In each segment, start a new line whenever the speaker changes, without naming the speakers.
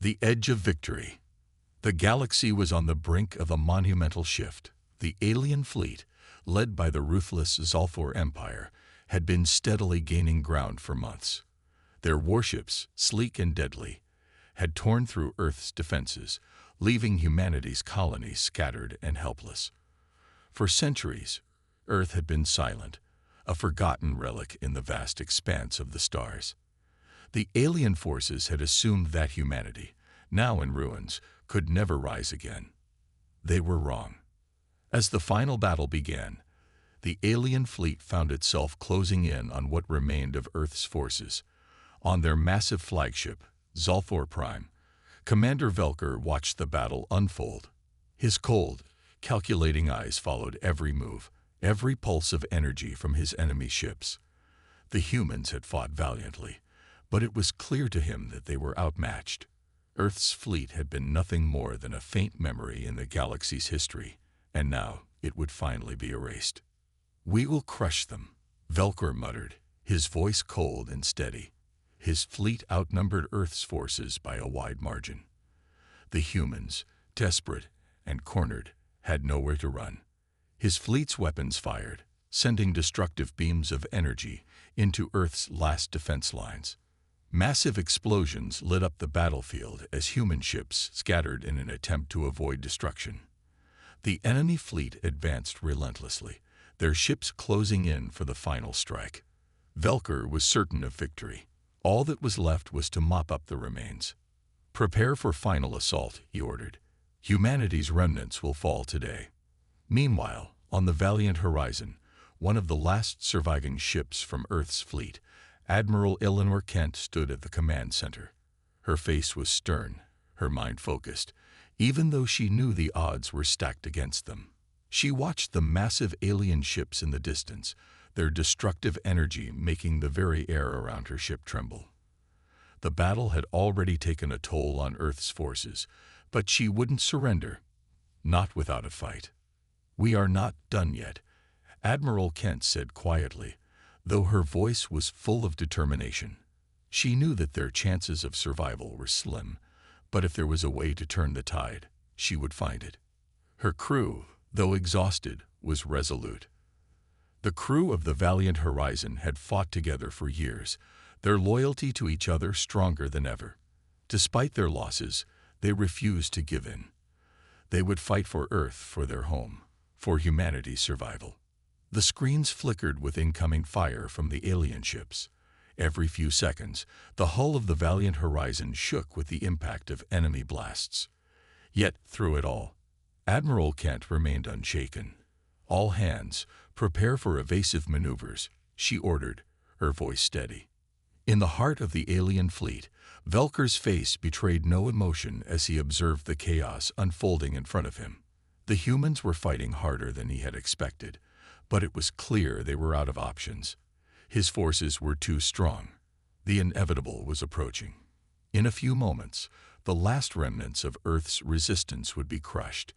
The edge of victory. The galaxy was on the brink of a monumental shift. The alien fleet, led by the ruthless Zolfor Empire, had been steadily gaining ground for months. Their warships, sleek and deadly, had torn through Earth's defenses, leaving humanity's colonies scattered and helpless. For centuries, Earth had been silent, a forgotten relic in the vast expanse of the stars. The alien forces had assumed that humanity, now in ruins, could never rise again. They were wrong. As the final battle began, the alien fleet found itself closing in on what remained of Earth's forces. On their massive flagship, Zolfor Prime, Commander Velker watched the battle unfold. His cold, calculating eyes followed every move, every pulse of energy from his enemy ships. The humans had fought valiantly, but it was clear to him that they were outmatched. Earth's fleet had been nothing more than a faint memory in the galaxy's history, and now it would finally be erased. "We will crush them," Velker muttered, his voice cold and steady. His fleet outnumbered Earth's forces by a wide margin. The humans, desperate and cornered, had nowhere to run. His fleet's weapons fired, sending destructive beams of energy into Earth's last defense lines. Massive explosions lit up the battlefield as human ships scattered in an attempt to avoid destruction. The enemy fleet advanced relentlessly, their ships closing in for the final strike. Velker was certain of victory. All that was left was to mop up the remains. "Prepare for final assault," he ordered. "Humanity's remnants will fall today." Meanwhile, on the valiant horizon, one of the last surviving ships from Earth's fleet, Admiral Eleanor Kent, stood at the command center. Her face was stern, her mind focused, even though she knew the odds were stacked against them. She watched the massive alien ships in the distance, their destructive energy making the very air around her ship tremble. The battle had already taken a toll on Earth's forces, but she wouldn't surrender, not without a fight. "We are not done yet," Admiral Kent said quietly, though her voice was full of determination. She knew that their chances of survival were slim, but if there was a way to turn the tide, she would find it. Her crew, though exhausted, was resolute. The crew of the valiant Horizon had fought together for years, their loyalty to each other stronger than ever. Despite their losses, they refused to give in. They would fight for Earth, for their home, for humanity's survival. The screens flickered with incoming fire from the alien ships. Every few seconds, the hull of the valiant Horizon shook with the impact of enemy blasts. Yet, through it all, Admiral Kent remained unshaken. "All hands, prepare for evasive maneuvers," she ordered, her voice steady. In the heart of the alien fleet, Velker's face betrayed no emotion as he observed the chaos unfolding in front of him. The humans were fighting harder than he had expected, but it was clear they were out of options. His forces were too strong. The inevitable was approaching. In a few moments, the last remnants of Earth's resistance would be crushed,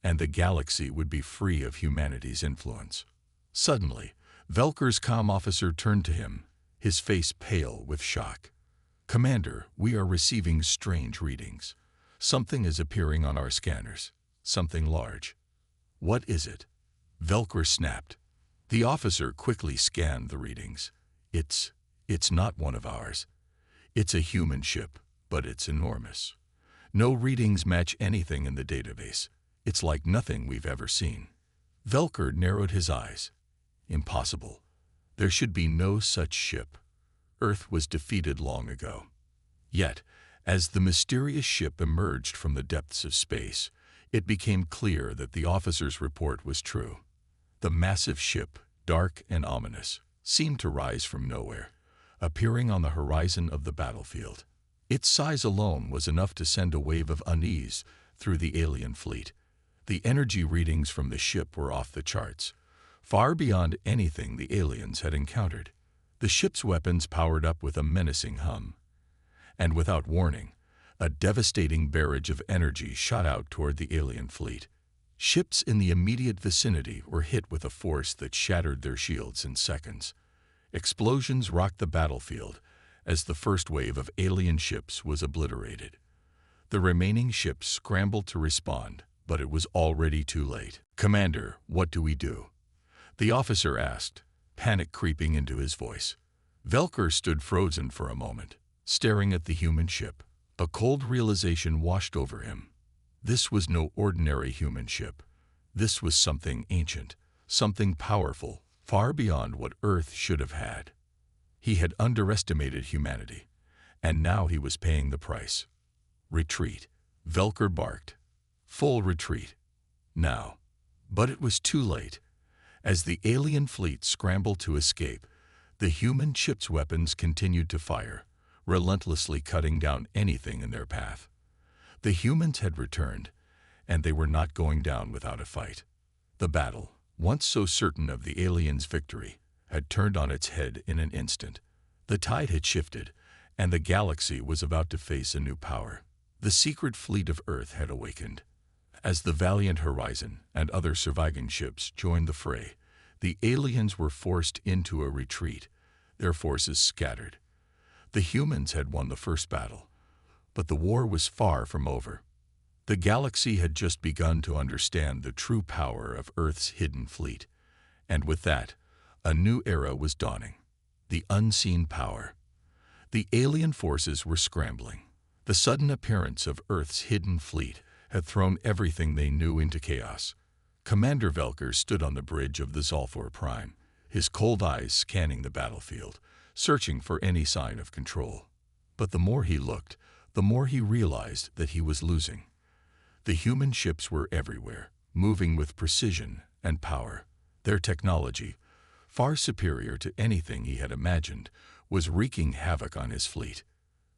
and the galaxy would be free of humanity's influence. Suddenly, Velker's comm officer turned to him, his face pale with shock. "Commander, we are receiving strange readings. Something is appearing on our scanners. Something large." "What is it?" Velker snapped. The officer quickly scanned the readings. It's not one of ours. It's a human ship, but it's enormous. No readings match anything in the database. It's like nothing we've ever seen." Velker narrowed his eyes. "Impossible. There should be no such ship. Earth was defeated long ago." Yet, as the mysterious ship emerged from the depths of space, it became clear that the officer's report was true. The massive ship, dark and ominous, seemed to rise from nowhere, appearing on the horizon of the battlefield. Its size alone was enough to send a wave of unease through the alien fleet. The energy readings from the ship were off the charts, far beyond anything the aliens had encountered. The ship's weapons powered up with a menacing hum. And without warning, a devastating barrage of energy shot out toward the alien fleet. Ships in the immediate vicinity were hit with a force that shattered their shields in seconds. Explosions rocked the battlefield as the first wave of alien ships was obliterated. The remaining ships scrambled to respond, but it was already too late. "Commander, what do we do?" the officer asked, panic creeping into his voice. Velker stood frozen for a moment, staring at the human ship. A cold realization washed over him. This was no ordinary human ship. This was something ancient, something powerful, far beyond what Earth should have had. He had underestimated humanity, and now he was paying the price. "Retreat," Velker barked. "Full retreat. Now." But it was too late. As the alien fleet scrambled to escape, the human ship's weapons continued to fire, relentlessly cutting down anything in their path. The humans had returned, and they were not going down without a fight. The battle, once so certain of the aliens' victory, had turned on its head in an instant. The tide had shifted, and the galaxy was about to face a new power. The secret fleet of Earth had awakened. As the valiant Horizon and other surviving ships joined the fray, the aliens were forced into a retreat, their forces scattered. The humans had won the first battle, but the war was far from over. The galaxy had just begun to understand the true power of Earth's hidden fleet, and with that, a new era was dawning. The unseen power. The alien forces were scrambling. The sudden appearance of Earth's hidden fleet had thrown everything they knew into chaos. Commander Velker stood on the bridge of the Zolfor Prime, his cold eyes scanning the battlefield, searching for any sign of control. But the more he looked, the more he realized that he was losing. The human ships were everywhere, moving with precision and power. Their technology, far superior to anything he had imagined, was wreaking havoc on his fleet.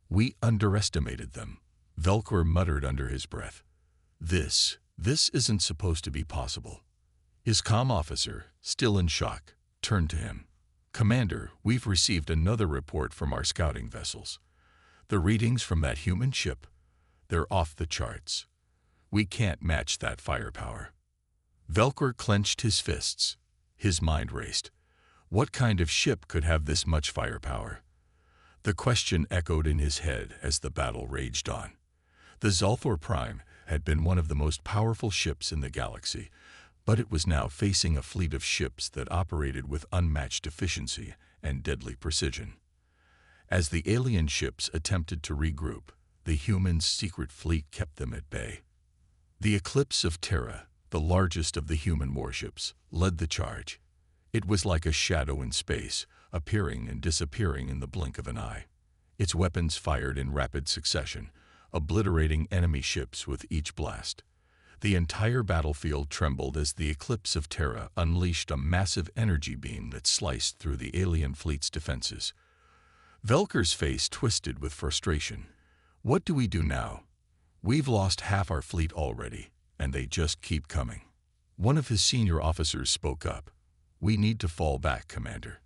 "We underestimated them," Velker muttered under his breath. This isn't supposed to be possible." His comm officer, still in shock, turned to him. "Commander, we've received another report from our scouting vessels. The readings from that human ship, they're off the charts. We can't match that firepower." Velker clenched his fists. His mind raced. What kind of ship could have this much firepower? The question echoed in his head as the battle raged on. The Zolfor Prime had been one of the most powerful ships in the galaxy, but it was now facing a fleet of ships that operated with unmatched efficiency and deadly precision. As the alien ships attempted to regroup, the humans' secret fleet kept them at bay. The Eclipse of Terra, the largest of the human warships, led the charge. It was like a shadow in space, appearing and disappearing in the blink of an eye. Its weapons fired in rapid succession, obliterating enemy ships with each blast. The entire battlefield trembled as the Eclipse of Terra unleashed a massive energy beam that sliced through the alien fleet's defenses. Velker's face twisted with frustration. "What do we do now? We've lost half our fleet already, and they just keep coming." One of his senior officers spoke up. "We need to fall back, Commander.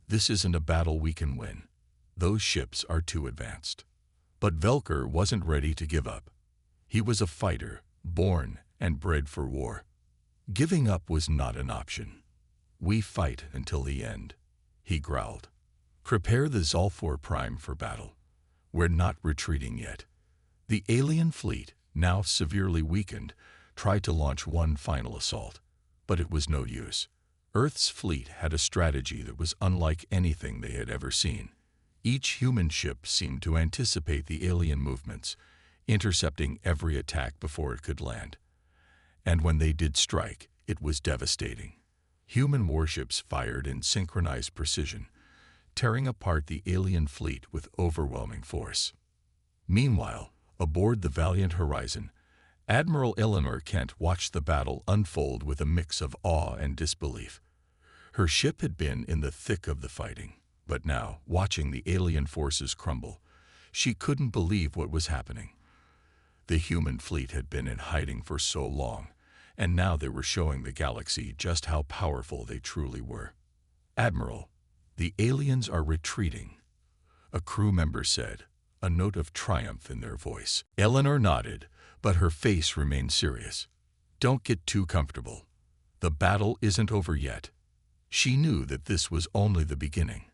This isn't a battle we can win. Those ships are too advanced." But Velker wasn't ready to give up. He was a fighter, born and bred for war. Giving up was not an option. "We fight until the end," he growled. "Prepare the Zolfor Prime for battle. We're not retreating yet." The alien fleet, now severely weakened, tried to launch one final assault, but it was no use. Earth's fleet had a strategy that was unlike anything they had ever seen. Each human ship seemed to anticipate the alien movements, intercepting every attack before it could land. And when they did strike, it was devastating. Human warships fired in synchronized precision, tearing apart the alien fleet with overwhelming force. Meanwhile, aboard the valiant Horizon, Admiral Eleanor Kent watched the battle unfold with a mix of awe and disbelief. Her ship had been in the thick of the fighting, but now, watching the alien forces crumble, she couldn't believe what was happening. The human fleet had been in hiding for so long, and now they were showing the galaxy just how powerful they truly were. "Admiral, the aliens are retreating," a crew member said, a note of triumph in their voice. Eleanor nodded, but her face remained serious. "Don't get too comfortable. The battle isn't over yet." She knew that this was only the beginning.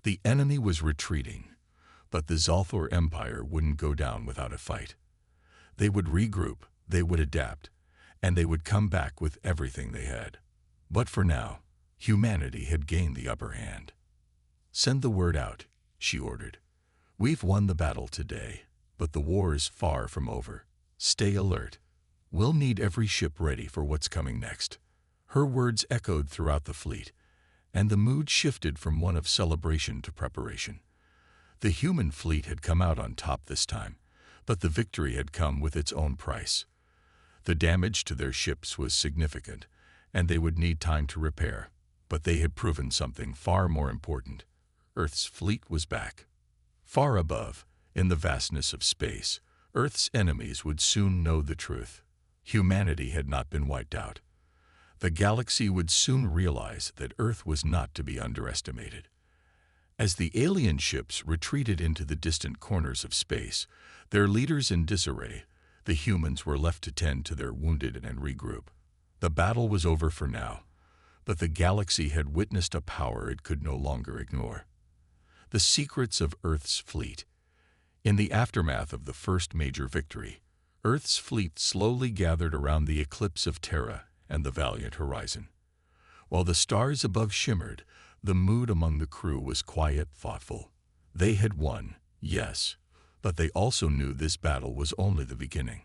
The enemy was retreating, but the Zolfor Empire wouldn't go down without a fight. They would regroup, they would adapt, and they would come back with everything they had. But for now, humanity had gained the upper hand. "Send the word out," she ordered. "We've won the battle today, but the war is far from over. Stay alert. We'll need every ship ready for what's coming next." Her words echoed throughout the fleet, and the mood shifted from one of celebration to preparation. The human fleet had come out on top this time, but the victory had come with its own price. The damage to their ships was significant, and they would need time to repair, but they had proven something far more important. Earth's fleet was back. Far above, in the vastness of space, Earth's enemies would soon know the truth. Humanity had not been wiped out. The galaxy would soon realize that Earth was not to be underestimated. As the alien ships retreated into the distant corners of space, their leaders in disarray, the humans were left to tend to their wounded and regroup. The battle was over for now, but the galaxy had witnessed a power it could no longer ignore. The secrets of Earth's fleet. In the aftermath of the first major victory, Earth's fleet slowly gathered around the eclipse of Terra and the valiant horizon. While the stars above shimmered, the mood among the crew was quiet, thoughtful. They had won, yes, but they also knew this battle was only the beginning.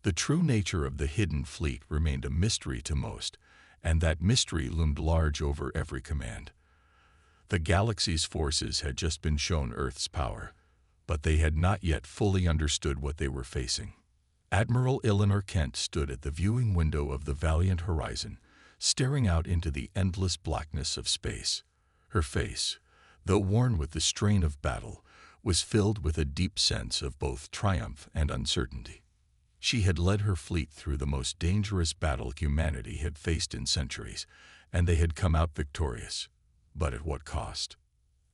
The true nature of the hidden fleet remained a mystery to most, and that mystery loomed large over every command. The galaxy's forces had just been shown Earth's power, but they had not yet fully understood what they were facing. Admiral Eleanor Kent stood at the viewing window of the valiant horizon, staring out into the endless blackness of space. Her face, though worn with the strain of battle, was filled with a deep sense of both triumph and uncertainty. She had led her fleet through the most dangerous battle humanity had faced in centuries, and they had come out victorious. But at what cost?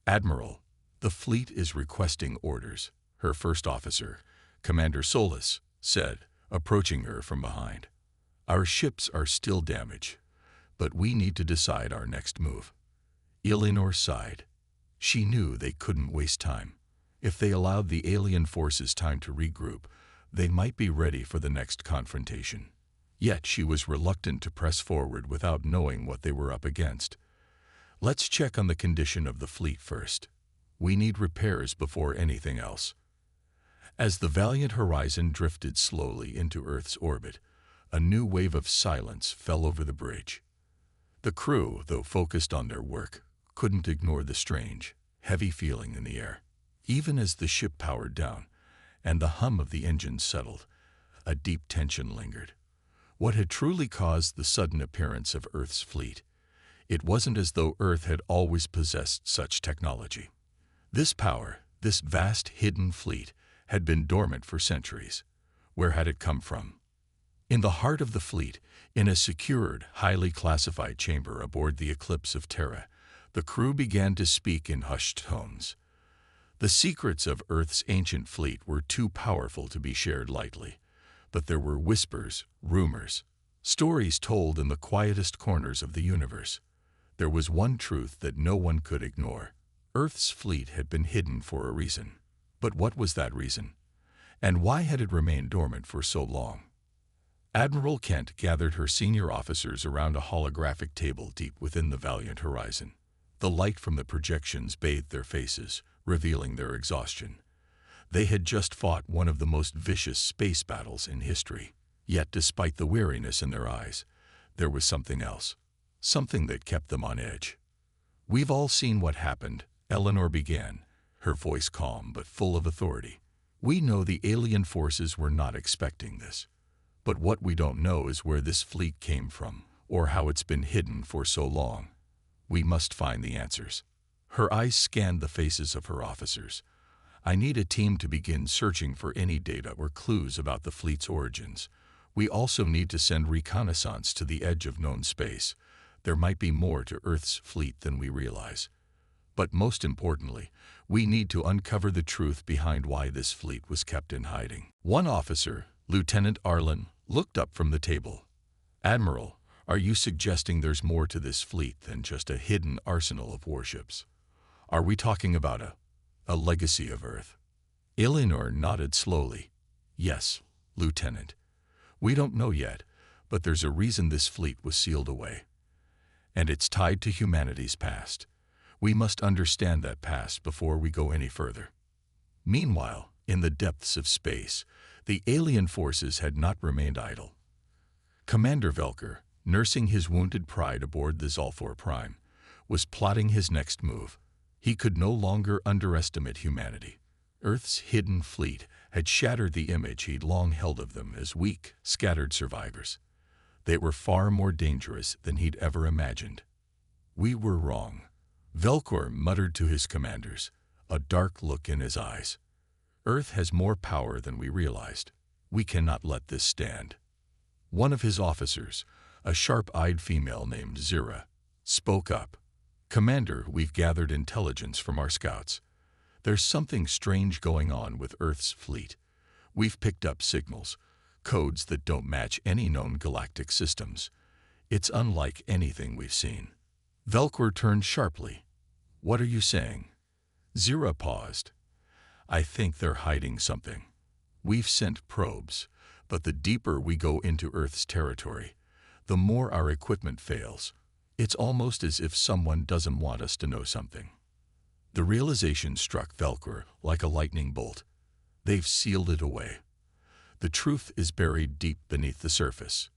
"Admiral, the fleet is requesting orders," her first officer, Commander Solis, said, approaching her from behind. "Our ships are still damaged, but we need to decide our next move." Eleanor sighed. She knew they couldn't waste time. If they allowed the alien forces time to regroup, they might be ready for the next confrontation. Yet she was reluctant to press forward without knowing what they were up against. "Let's check on the condition of the fleet first. We need repairs before anything else." As the valiant horizon drifted slowly into Earth's orbit, a new wave of silence fell over the bridge. The crew, though focused on their work, couldn't ignore the strange, heavy feeling in the air. Even as the ship powered down, and the hum of the engines settled, a deep tension lingered. What had truly caused the sudden appearance of Earth's fleet? It wasn't as though Earth had always possessed such technology. This power, this vast hidden fleet, had been dormant for centuries. Where had it come from? In the heart of the fleet, in a secured, highly classified chamber aboard the Eclipse of Terra, the crew began to speak in hushed tones. The secrets of Earth's ancient fleet were too powerful to be shared lightly, but there were whispers, rumors, stories told in the quietest corners of the universe. There was one truth that no one could ignore. Earth's fleet had been hidden for a reason. But what was that reason? And why had it remained dormant for so long? Admiral Kent gathered her senior officers around a holographic table deep within the valiant horizon. The light from the projections bathed their faces, revealing their exhaustion. They had just fought one of the most vicious space battles in history. Yet despite the weariness in their eyes, there was something else. Something that kept them on edge. "We've all seen what happened," Eleanor began, her voice calm but full of authority. "We know the alien forces were not expecting this. But what we don't know is where this fleet came from, or how it's been hidden for so long. We must find the answers." Her eyes scanned the faces of her officers. "I need a team to begin searching for any data or clues about the fleet's origins. We also need to send reconnaissance to the edge of known space. There might be more to Earth's fleet than we realize. But most importantly, we need to uncover the truth behind why this fleet was kept in hiding." One officer, Lieutenant Arlen, looked up from the table. "Admiral, are you suggesting there's more to this fleet than just a hidden arsenal of warships? Are we talking about a legacy of Earth?" Eleanor nodded slowly. "Yes, Lieutenant. We don't know yet, but there's a reason this fleet was sealed away. And it's tied to humanity's past. We must understand that past before we go any further. Meanwhile, in the depths of space, the alien forces had not remained idle. Commander Velker, nursing his wounded pride aboard the Zolfor Prime, was plotting his next move. He could no longer underestimate humanity. Earth's hidden fleet had shattered the image he'd long held of them as weak, scattered survivors. They were far more dangerous than he'd ever imagined. We were wrong, Velkor muttered to his commanders, a dark look in his eyes. Earth has more power than we realized. We cannot let this stand. One of his officers, a sharp-eyed female named Zira, spoke up. Commander, we've gathered intelligence from our scouts. There's something strange going on with Earth's fleet. We've picked up signals, codes that don't match any known galactic systems. It's unlike anything we've seen. Velkor turned sharply. What are you saying? Zira paused. I think they're hiding something. We've sent probes, but the deeper we go into Earth's territory, the more our equipment fails. It's almost as if someone doesn't want us to know something. The realization struck Velkor like a lightning bolt. They've sealed it away. The truth is buried deep beneath the surface.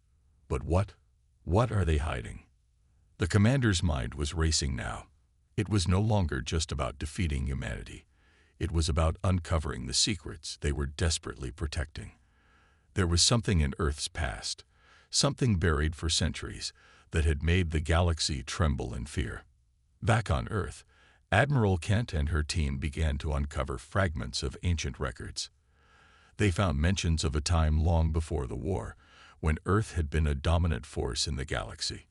But what? What are they hiding? The commander's mind was racing now. It was no longer just about defeating humanity. It was about uncovering the secrets they were desperately protecting. There was something in Earth's past, something buried for centuries, that had made the galaxy tremble in fear. Back on Earth, Admiral Kent and her team began to uncover fragments of ancient records. They found mentions of a time long before the war, when Earth had been a dominant force in the galaxy.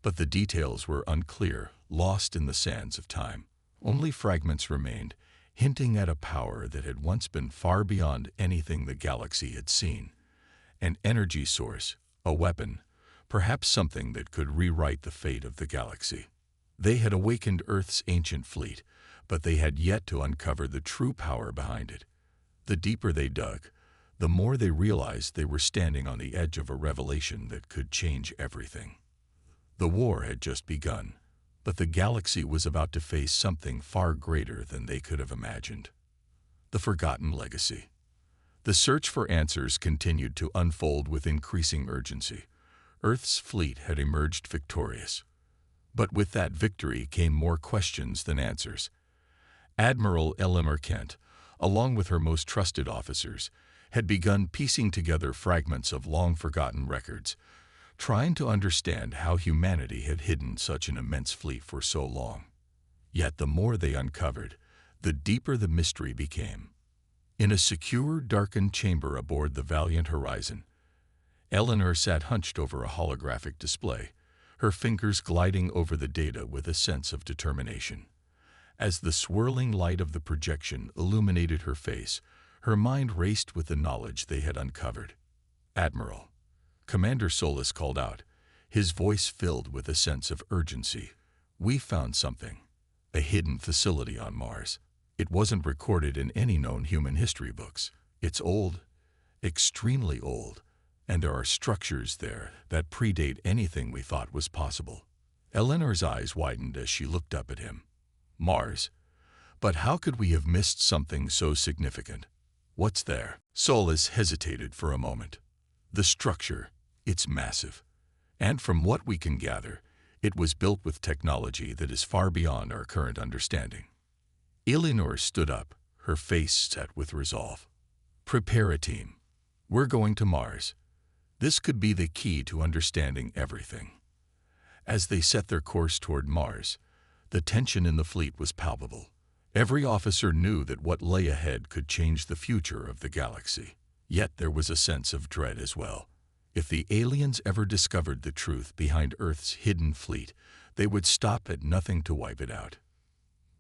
But the details were unclear, lost in the sands of time. Only fragments remained, hinting at a power that had once been far beyond anything the galaxy had seen. An energy source, a weapon, perhaps something that could rewrite the fate of the galaxy. They had awakened Earth's ancient fleet, but they had yet to uncover the true power behind it. The deeper they dug, the more they realized they were standing on the edge of a revelation that could change everything. The war had just begun, but the galaxy was about to face something far greater than they could have imagined. The forgotten legacy. The search for answers continued to unfold with increasing urgency. Earth's fleet had emerged victorious. But with that victory came more questions than answers. Admiral Eleanor Kent, along with her most trusted officers, had begun piecing together fragments of long-forgotten records, trying to understand how humanity had hidden such an immense fleet for so long. Yet the more they uncovered, the deeper the mystery became. In a secure, darkened chamber aboard the Valiant Horizon, Eleanor sat hunched over a holographic display, her fingers gliding over the data with a sense of determination. As the swirling light of the projection illuminated her face, her mind raced with the knowledge they had uncovered. Admiral, Commander Solis called out, his voice filled with a sense of urgency. We found something, a hidden facility on Mars. It wasn't recorded in any known human history books. It's old, extremely old, and there are structures there that predate anything we thought was possible. Eleanor's eyes widened as she looked up at him. Mars. But how could we have missed something so significant? What's there? Solis hesitated for a moment. The structure, it's massive. And from what we can gather, it was built with technology that is far beyond our current understanding. Eleanor stood up, her face set with resolve. Prepare a team. We're going to Mars. This could be the key to understanding everything. As they set their course toward Mars, the tension in the fleet was palpable. Every officer knew that what lay ahead could change the future of the galaxy. Yet there was a sense of dread as well. If the aliens ever discovered the truth behind Earth's hidden fleet, they would stop at nothing to wipe it out.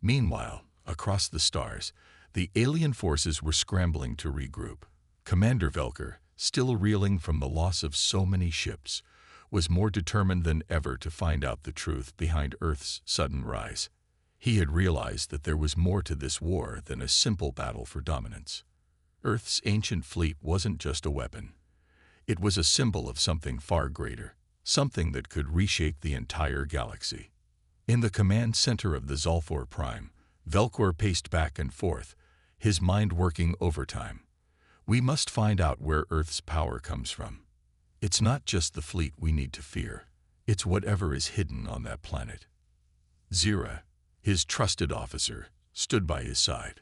Meanwhile, across the stars, the alien forces were scrambling to regroup. Commander Velker, still reeling from the loss of so many ships, was more determined than ever to find out the truth behind Earth's sudden rise. He had realized that there was more to this war than a simple battle for dominance. Earth's ancient fleet wasn't just a weapon. It was a symbol of something far greater, something that could reshape the entire galaxy. In the command center of the Zolfor Prime, Velcor paced back and forth, his mind working overtime. We must find out where Earth's power comes from. It's not just the fleet we need to fear. It's whatever is hidden on that planet. Zira, his trusted officer, stood by his side.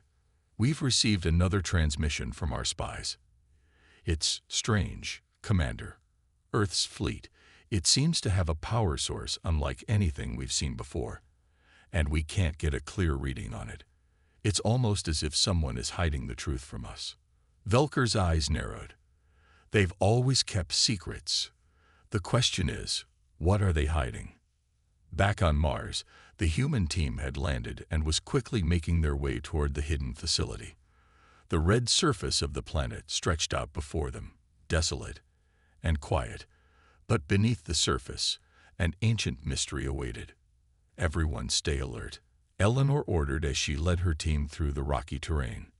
We've received another transmission from our spies. It's strange, Commander. Earth's fleet. It seems to have a power source unlike anything we've seen before. And we can't get a clear reading on it. It's almost as if someone is hiding the truth from us. Velkor's eyes narrowed. They've always kept secrets. The question is, what are they hiding? Back on Mars, the human team had landed and was quickly making their way toward the hidden facility. The red surface of the planet stretched out before them, desolate and quiet, but beneath the surface, an ancient mystery awaited. Everyone stay alert, Eleanor ordered as she led her team through the rocky terrain.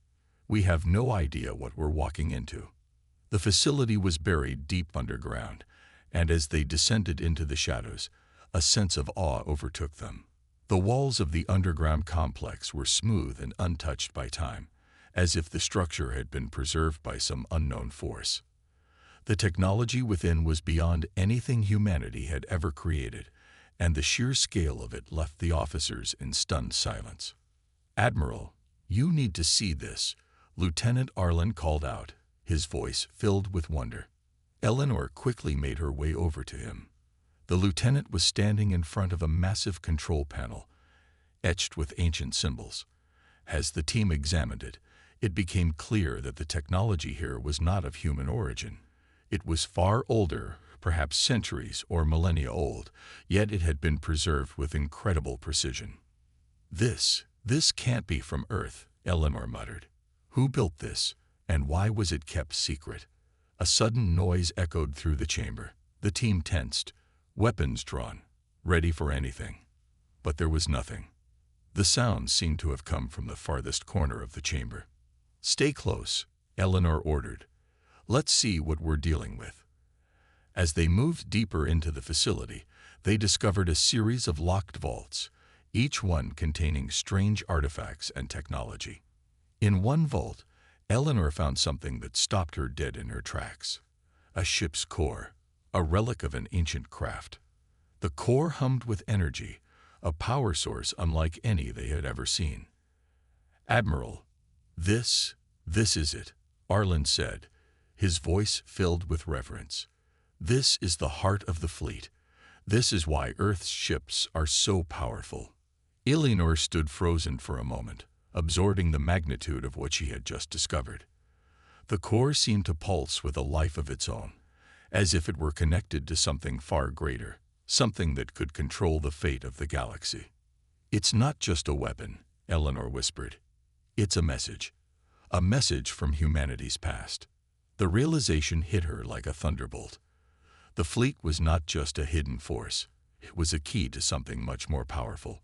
We have no idea what we're walking into. The facility was buried deep underground, and as they descended into the shadows, a sense of awe overtook them. The walls of the underground complex were smooth and untouched by time, as if the structure had been preserved by some unknown force. The technology within was beyond anything humanity had ever created, and the sheer scale of it left the officers in stunned silence. "Admiral, you need to see this," Lieutenant Arlen called out, his voice filled with wonder. Eleanor quickly made her way over to him. The lieutenant was standing in front of a massive control panel, etched with ancient symbols. As the team examined it, it became clear that the technology here was not of human origin. It was far older, perhaps centuries or millennia old, yet it had been preserved with incredible precision. This can't be from Earth," Eleanor muttered. "Who built this, and why was it kept secret?" A sudden noise echoed through the chamber. The team tensed, weapons drawn, ready for anything. But there was nothing. The sound seemed to have come from the farthest corner of the chamber. "Stay close," Eleanor ordered. "Let's see what we're dealing with." As they moved deeper into the facility, they discovered a series of locked vaults, each one containing strange artifacts and technology. In one vault, Eleanor found something that stopped her dead in her tracks. A ship's core, a relic of an ancient craft. The core hummed with energy, a power source unlike any they had ever seen. "Admiral, this is it," Arlen said, his voice filled with reverence. "This is the heart of the fleet. This is why Earth's ships are so powerful." Eleanor stood frozen for a moment, absorbing the magnitude of what she had just discovered. The core seemed to pulse with a life of its own, as if it were connected to something far greater, something that could control the fate of the galaxy. "It's not just a weapon," Eleanor whispered. "It's a message from humanity's past." The realization hit her like a thunderbolt. The fleet was not just a hidden force, it was a key to something much more powerful.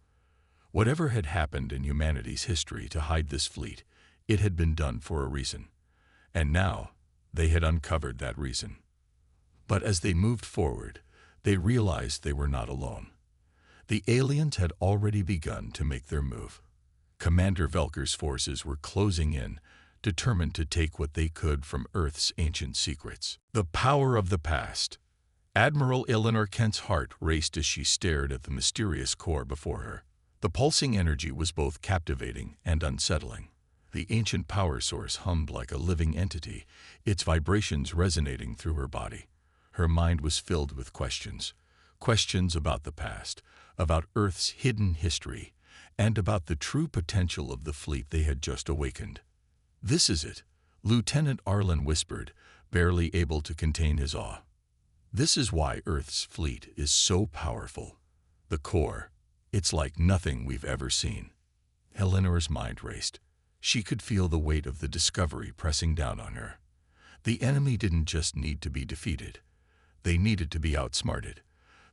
Whatever had happened in humanity's history to hide this fleet, it had been done for a reason. And now, they had uncovered that reason. But as they moved forward, they realized they were not alone. The aliens had already begun to make their move. Commander Velkor's forces were closing in, determined to take what they could from Earth's ancient secrets. The power of the past. Admiral Eleanor Kent's heart raced as she stared at the mysterious core before her. The pulsing energy was both captivating and unsettling. The ancient power source hummed like a living entity, its vibrations resonating through her body. Her mind was filled with questions. Questions about the past, about Earth's hidden history, and about the true potential of the fleet they had just awakened. "This is it," Lieutenant Arlen whispered, barely able to contain his awe. "This is why Earth's fleet is so powerful. The core, it's like nothing we've ever seen." Eleanor's mind raced. She could feel the weight of the discovery pressing down on her. The enemy didn't just need to be defeated. They needed to be outsmarted.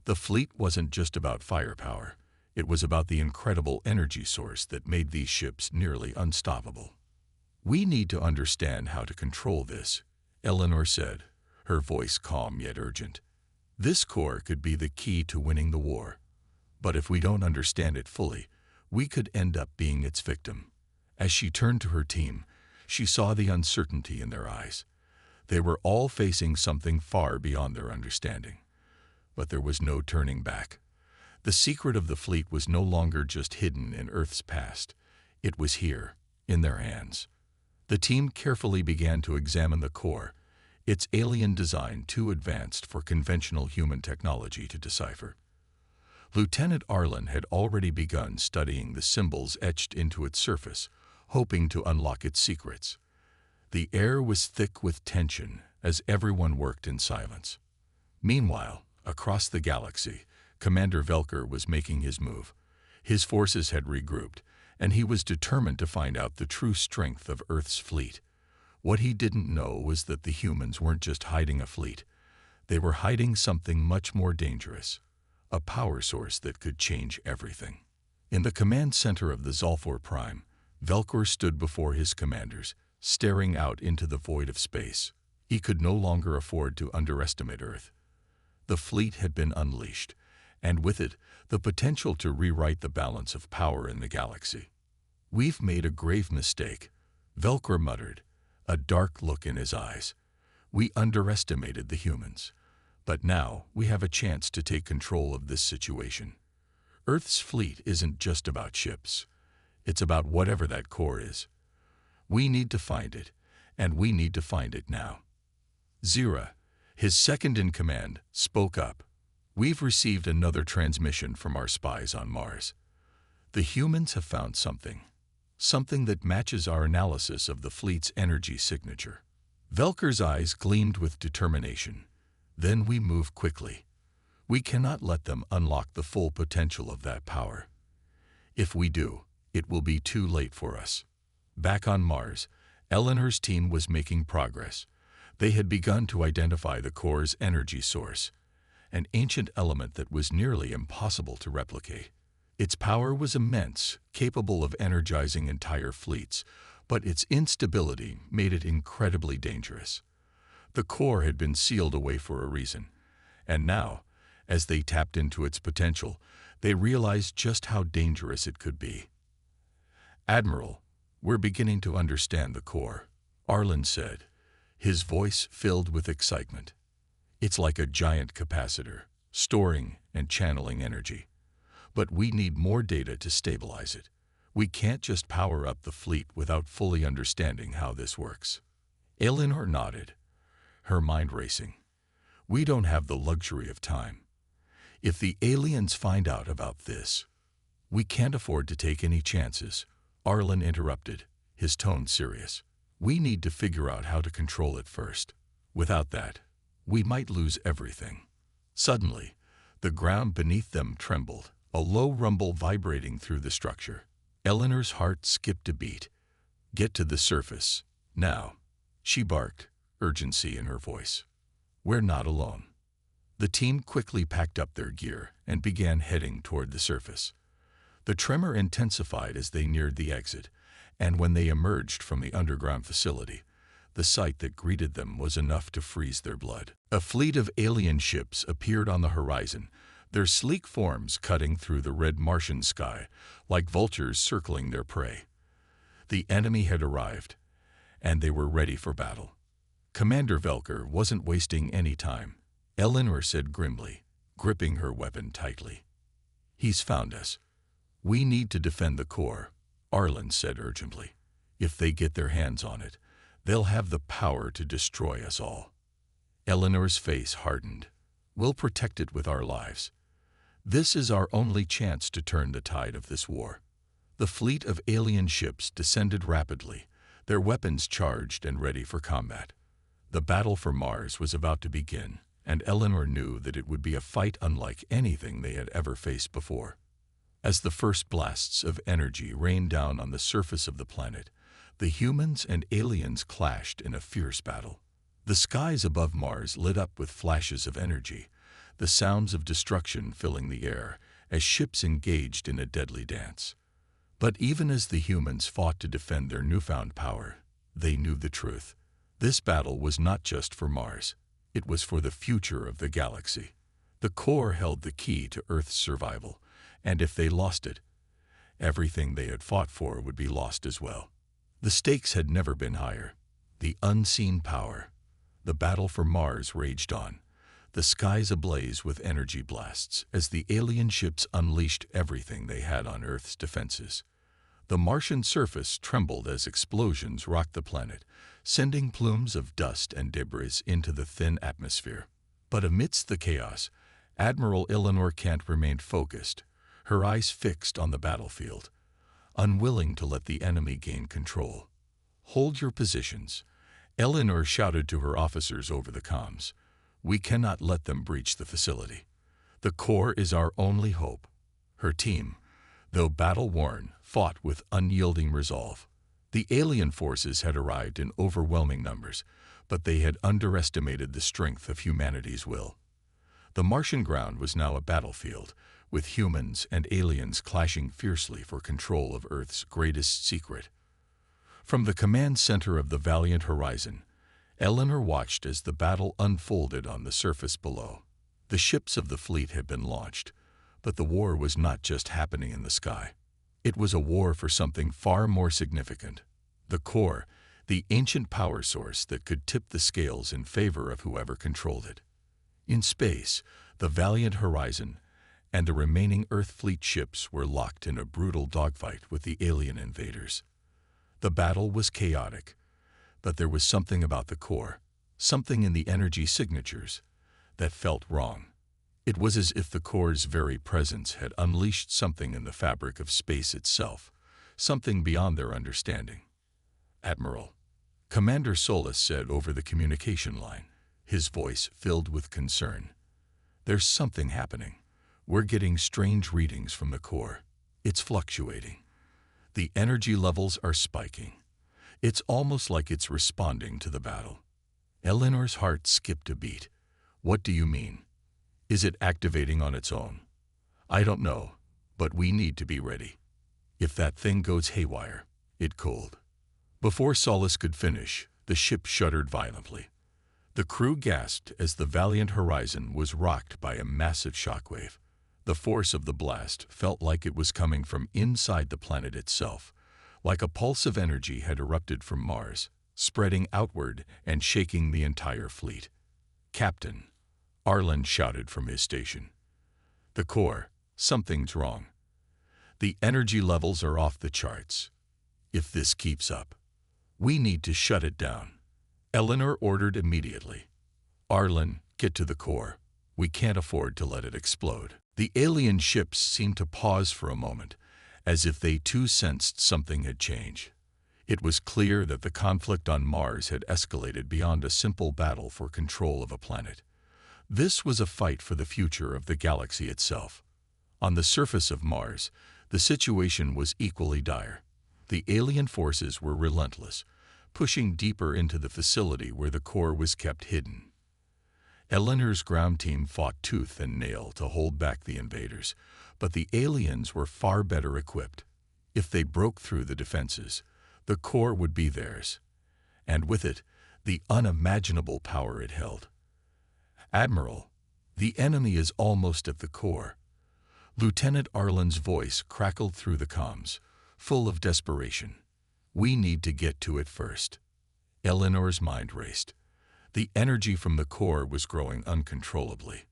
The fleet wasn't just about firepower. It was about the incredible energy source that made these ships nearly unstoppable. "We need to understand how to control this," Eleanor said, her voice calm yet urgent. "This core could be the key to winning the war. But if we don't understand it fully, we could end up being its victim." As she turned to her team, she saw the uncertainty in their eyes. They were all facing something far beyond their understanding. But there was no turning back. The secret of the fleet was no longer just hidden in Earth's past. It was here, in their hands. The team carefully began to examine the core, its alien design too advanced for conventional human technology to decipher. Lieutenant Arlen had already begun studying the symbols etched into its surface, hoping to unlock its secrets. The air was thick with tension as everyone worked in silence. Meanwhile, across the galaxy, Commander Velker was making his move. His forces had regrouped, and he was determined to find out the true strength of Earth's fleet. What he didn't know was that the humans weren't just hiding a fleet. They were hiding something much more dangerous, a power source that could change everything. In the command center of the Zolfor Prime, Velkor stood before his commanders, staring out into the void of space. He could no longer afford to underestimate Earth. The fleet had been unleashed, and with it, the potential to rewrite the balance of power in the galaxy. "We've made a grave mistake," Velkor muttered, a dark look in his eyes. "We underestimated the humans. But now we have a chance to take control of this situation. Earth's fleet isn't just about ships. It's about whatever that core is. We need to find it, and we need to find it now." Zira, his second-in-command, spoke up. "We've received another transmission from our spies on Mars. The humans have found something that matches our analysis of the fleet's energy signature." Velker's eyes gleamed with determination. "Then we move quickly. We cannot let them unlock the full potential of that power. If we do, it will be too late for us." Back on Mars, Eleanor's team was making progress. They had begun to identify the core's energy source, an ancient element that was nearly impossible to replicate. Its power was immense, capable of energizing entire fleets, but its instability made it incredibly dangerous. The core had been sealed away for a reason, and now, as they tapped into its potential, they realized just how dangerous it could be. "Admiral, we're beginning to understand the core," Arlen said, his voice filled with excitement. "It's like a giant capacitor, storing and channeling energy. But we need more data to stabilize it. We can't just power up the fleet without fully understanding how this works." Eleanor nodded, her mind racing. "We don't have the luxury of time. If the aliens find out about this, we can't afford to take any chances," Arlen interrupted, his tone serious. "We need to figure out how to control it first. Without that, we might lose everything." Suddenly, the ground beneath them trembled, a low rumble vibrating through the structure. Eleanor's heart skipped a beat. "Get to the surface, now," she barked, urgency in her voice. "We're not alone." The team quickly packed up their gear and began heading toward the surface. The tremor intensified as they neared the exit, and when they emerged from the underground facility, the sight that greeted them was enough to freeze their blood. A fleet of alien ships appeared on the horizon, their sleek forms cutting through the red Martian sky like vultures circling their prey. The enemy had arrived, and they were ready for battle. Commander Velker wasn't wasting any time, Eleanor said grimly, gripping her weapon tightly. "He's found us. We need to defend the core," Arlen said urgently. "If they get their hands on it, they'll have the power to destroy us all." Eleanor's face hardened. "We'll protect it with our lives. This is our only chance to turn the tide of this war." The fleet of alien ships descended rapidly, their weapons charged and ready for combat. The battle for Mars was about to begin, and Eleanor knew that it would be a fight unlike anything they had ever faced before. As the first blasts of energy rained down on the surface of the planet, the humans and aliens clashed in a fierce battle. The skies above Mars lit up with flashes of energy, the sounds of destruction filling the air as ships engaged in a deadly dance. But even as the humans fought to defend their newfound power, They knew the truth. This battle was not just for Mars. It was for the future of the galaxy. The core held the key to Earth's survival, and if they lost it, everything they had fought for would be lost as well. The stakes had never been higher. The unseen power. The battle for Mars raged on, the skies ablaze with energy blasts as the alien ships unleashed everything they had on Earth's defenses. The Martian surface trembled as explosions rocked the planet, sending plumes of dust and debris into the thin atmosphere. But amidst the chaos, Admiral Eleanor Kent remained focused, her eyes fixed on the battlefield, unwilling to let the enemy gain control. "Hold your positions," Eleanor shouted to her officers over the comms. "We cannot let them breach the facility. The core is our only hope." Her team, though battle-worn, fought with unyielding resolve. The alien forces had arrived in overwhelming numbers, but they had underestimated the strength of humanity's will. The Martian ground was now a battlefield, with humans and aliens clashing fiercely for control of Earth's greatest secret. From the command center of the valiant Horizon, Eleanor watched as the battle unfolded on the surface below. The ships of the fleet had been launched, but the war was not just happening in the sky. It was a war for something far more significant. The core, the ancient power source that could tip the scales in favor of whoever controlled it. In space, the valiant Horizon and the remaining Earth fleet ships were locked in a brutal dogfight with the alien invaders. The battle was chaotic, but there was something about the core, something in the energy signatures, that felt wrong. It was as if the core's very presence had unleashed something in the fabric of space itself, something beyond their understanding. "Admiral," Commander Solis said over the communication line, his voice filled with concern. "There's something happening. We're getting strange readings from the core. It's fluctuating. The energy levels are spiking. It's almost like it's responding to the battle." Eleanor's heart skipped a beat. "What do you mean? Is it activating on its own?" "I don't know, but we need to be ready. If that thing goes haywire, it could." Before Solis could finish, the ship shuddered violently. The crew gasped as the valiant Horizon was rocked by a massive shockwave. The force of the blast felt like it was coming from inside the planet itself, like a pulse of energy had erupted from Mars, spreading outward and shaking the entire fleet. "Captain," Arlen shouted from his station. "The core, something's wrong. The energy levels are off the charts. If this keeps up, we need to shut it down." Eleanor ordered immediately. "Arlen, get to the core. We can't afford to let it explode." The alien ships seemed to pause for a moment, as if they too sensed something had changed. It was clear that the conflict on Mars had escalated beyond a simple battle for control of a planet. This was a fight for the future of the galaxy itself. On the surface of Mars, the situation was equally dire. The alien forces were relentless, pushing deeper into the facility where the core was kept hidden. Eleanor's ground team fought tooth and nail to hold back the invaders, but the aliens were far better equipped. If they broke through the defenses, the core would be theirs, and with it, the unimaginable power it held. "Admiral, the enemy is almost at the core." Lieutenant Arlen's voice crackled through the comms, full of desperation. "We need to get to it first." Eleanor's mind raced. The energy from the core was growing uncontrollably.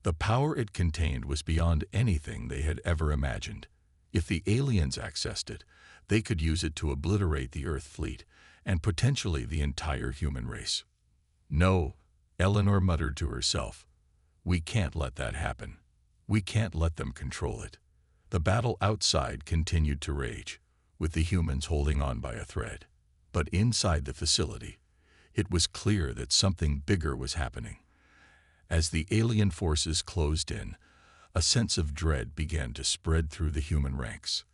The power it contained was beyond anything they had ever imagined. If the aliens accessed it, they could use it to obliterate the Earth fleet and potentially the entire human race. "No," Eleanor muttered to herself. "We can't let that happen. We can't let them control it." The battle outside continued to rage, with the humans holding on by a thread. But inside the facility, it was clear that something bigger was happening. As the alien forces closed in, a sense of dread began to spread through the human ranks.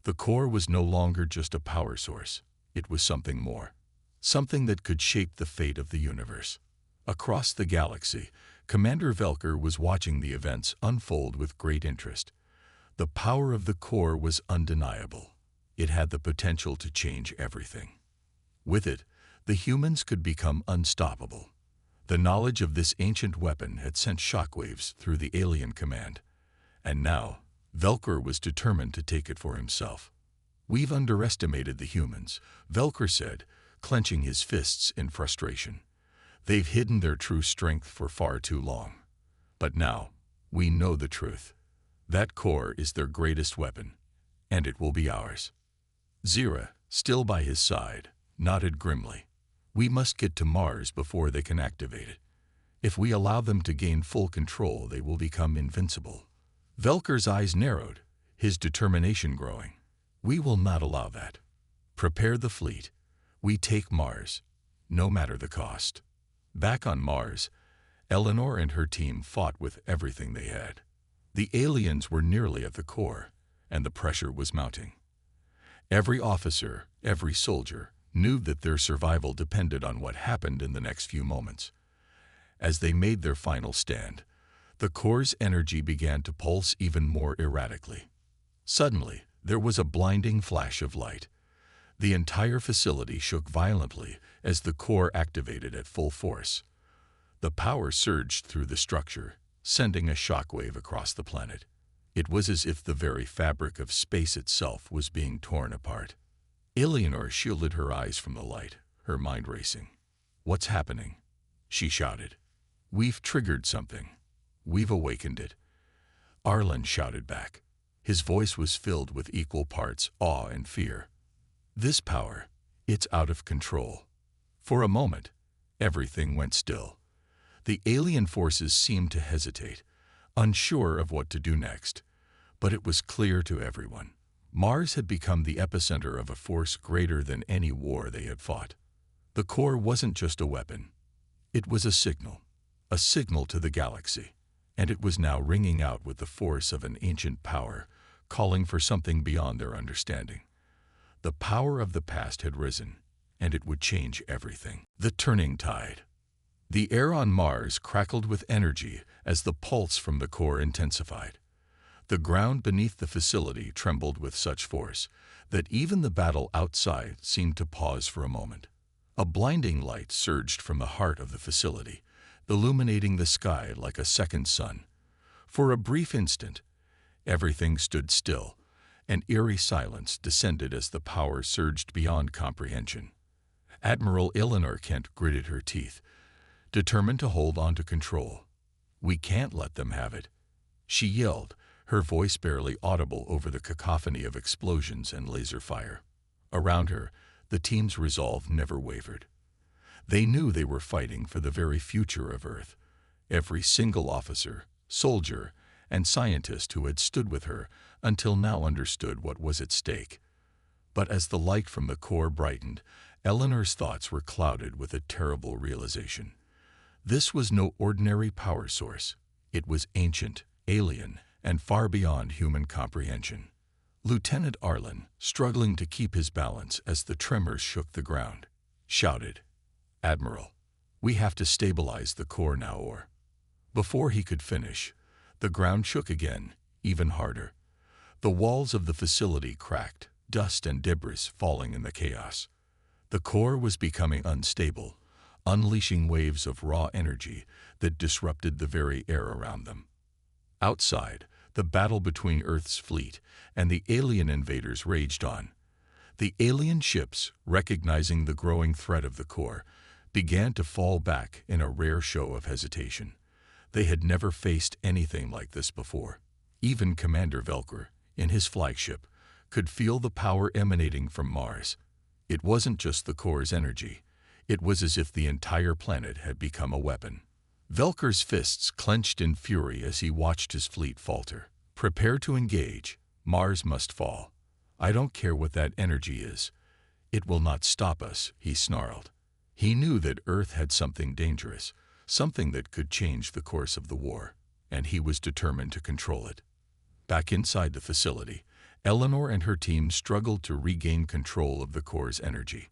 The core was no longer just a power source. It was something more, something that could shape the fate of the universe. Across the galaxy, Commander Velker was watching the events unfold with great interest. The power of the core was undeniable. It had the potential to change everything. With it, the humans could become unstoppable. The knowledge of this ancient weapon had sent shockwaves through the alien command, and now Velker was determined to take it for himself. "We've underestimated the humans," Velker said, clenching his fists in frustration. "They've hidden their true strength for far too long. But now, we know the truth. That core is their greatest weapon, and it will be ours." Zira, still by his side, nodded grimly. "We must get to Mars before they can activate it. If we allow them to gain full control, they will become invincible." Velker's eyes narrowed, his determination growing. "We will not allow that. Prepare the fleet. We take Mars, no matter the cost." Back on Mars, Eleanor and her team fought with everything they had. The aliens were nearly at the core, and the pressure was mounting. Every officer, every soldier, knew that their survival depended on what happened in the next few moments. As they made their final stand, the core's energy began to pulse even more erratically. Suddenly, there was a blinding flash of light. The entire facility shook violently as the core activated at full force. The power surged through the structure, sending a shockwave across the planet. It was as if the very fabric of space itself was being torn apart. Eleanor shielded her eyes from the light, her mind racing. "What's happening?" she shouted. "We've triggered something. We've awakened it." Arlen shouted back. His voice was filled with equal parts awe and fear. "This power, it's out of control." For a moment, everything went still. The alien forces seemed to hesitate, unsure of what to do next. But it was clear to everyone. Mars had become the epicenter of a force greater than any war they had fought. The core wasn't just a weapon. It was a signal to the galaxy, and it was now ringing out with the force of an ancient power, calling for something beyond their understanding. The power of the past had risen, and it would change everything. The turning tide. The air on Mars crackled with energy as the pulse from the core intensified. The ground beneath the facility trembled with such force that even the battle outside seemed to pause for a moment. A blinding light surged from the heart of the facility, illuminating the sky like a second sun. For a brief instant, everything stood still. An eerie silence descended as the power surged beyond comprehension. Admiral Eleanor Kent gritted her teeth, determined to hold on to control. "We can't let them have it," she yelled, her voice barely audible over the cacophony of explosions and laser fire. Around her, the team's resolve never wavered. They knew they were fighting for the very future of Earth. Every single officer, soldier, and scientist who had stood with her until now understood what was at stake. But as the light from the core brightened, Eleanor's thoughts were clouded with a terrible realization. This was no ordinary power source. It was ancient, alien, and far beyond human comprehension. Lieutenant Arlen, struggling to keep his balance as the tremors shook the ground, shouted, "Admiral, we have to stabilize the core now or..." Before he could finish, the ground shook again, even harder. The walls of the facility cracked, dust and debris falling in the chaos. The core was becoming unstable, unleashing waves of raw energy that disrupted the very air around them. Outside, the battle between Earth's fleet and the alien invaders raged on. The alien ships, recognizing the growing threat of the core, began to fall back in a rare show of hesitation. They had never faced anything like this before. Even Commander Velker, in his flagship, could feel the power emanating from Mars. It wasn't just the core's energy. It was as if the entire planet had become a weapon. Velker's fists clenched in fury as he watched his fleet falter. "Prepare to engage. Mars must fall. I don't care what that energy is. It will not stop us," he snarled. He knew that Earth had something dangerous, something that could change the course of the war, and he was determined to control it. Back inside the facility, Eleanor and her team struggled to regain control of the core's energy.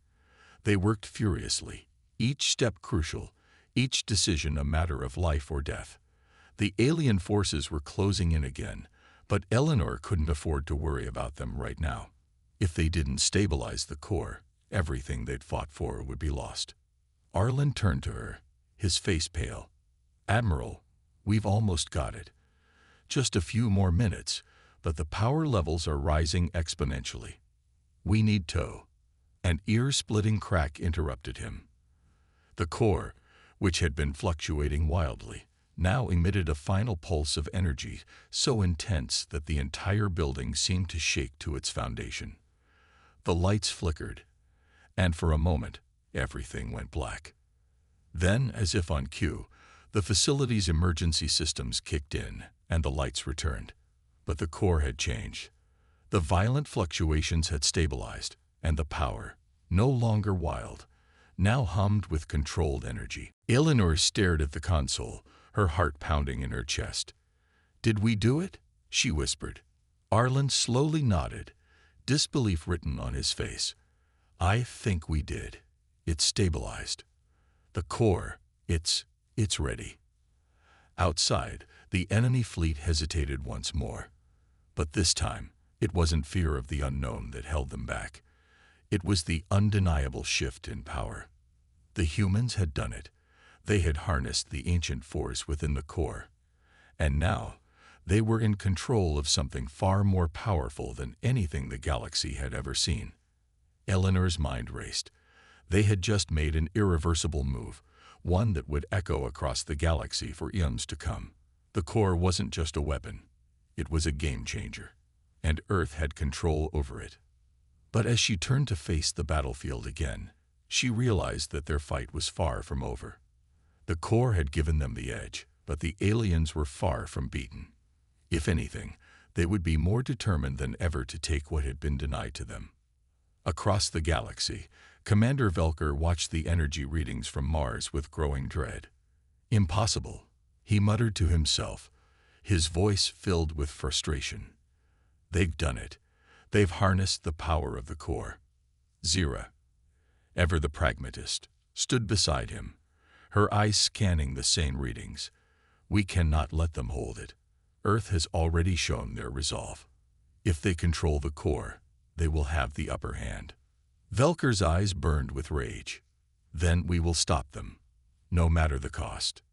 They worked furiously, each step crucial, each decision a matter of life or death. The alien forces were closing in again, but Eleanor couldn't afford to worry about them right now. If they didn't stabilize the core, everything they'd fought for would be lost. Arlen turned to her, his face pale. "Admiral, we've almost got it. Just a few more minutes, but the power levels are rising exponentially. We need tow." An ear-splitting crack interrupted him. The core, which had been fluctuating wildly, now emitted a final pulse of energy so intense that the entire building seemed to shake to its foundation. The lights flickered, and for a moment, everything went black. Then, as if on cue, the facility's emergency systems kicked in, and the lights returned. But the core had changed. The violent fluctuations had stabilized, and the power, no longer wild, now hummed with controlled energy. Eleanor stared at the console, her heart pounding in her chest. "Did we do it?" she whispered. Arlen slowly nodded, disbelief written on his face. "I think we did. It's stabilized. The core, it's ready." Outside, the enemy fleet hesitated once more. But this time, it wasn't fear of the unknown that held them back. It was the undeniable shift in power. The humans had done it. They had harnessed the ancient force within the core. And now, they were in control of something far more powerful than anything the galaxy had ever seen. Eleanor's mind raced. They had just made an irreversible move, one that would echo across the galaxy for eons to come. The core wasn't just a weapon. It was a game changer, and Earth had control over it. But as she turned to face the battlefield again, she realized that their fight was far from over. The core had given them the edge, but the aliens were far from beaten. If anything, they would be more determined than ever to take what had been denied to them. Across the galaxy, Commander Velker watched the energy readings from Mars with growing dread. "Impossible," he muttered to himself, his voice filled with frustration. "They've done it. They've harnessed the power of the core." Zira, ever the pragmatist, stood beside him, her eyes scanning the sane readings. "We cannot let them hold it. Earth has already shown their resolve. If they control the core, they will have the upper hand." Velker's eyes burned with rage. "Then we will stop them, no matter the cost."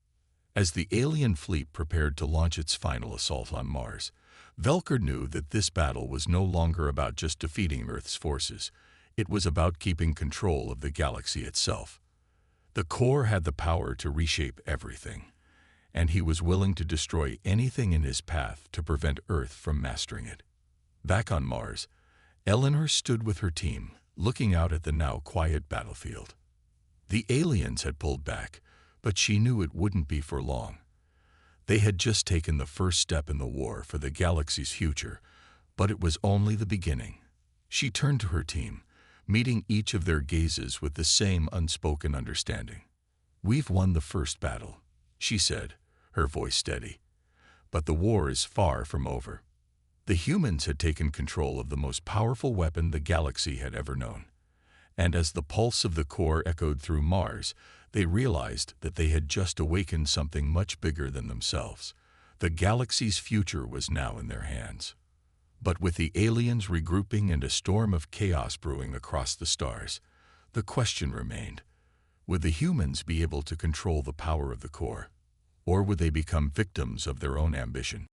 As the alien fleet prepared to launch its final assault on Mars, Velker knew that this battle was no longer about just defeating Earth's forces. It was about keeping control of the galaxy itself. The core had the power to reshape everything, and he was willing to destroy anything in his path to prevent Earth from mastering it. Back on Mars, Eleanor stood with her team, looking out at the now quiet battlefield. The aliens had pulled back, but she knew it wouldn't be for long. They had just taken the first step in the war for the galaxy's future, but it was only the beginning. She turned to her team, meeting each of their gazes with the same unspoken understanding. "We've won the first battle," she said, her voice steady. "But the war is far from over." The humans had taken control of the most powerful weapon the galaxy had ever known. And as the pulse of the core echoed through Mars, they realized that they had just awakened something much bigger than themselves. The galaxy's future was now in their hands. But with the aliens regrouping and a storm of chaos brewing across the stars, the question remained: would the humans be able to control the power of the core, or would they become victims of their own ambition?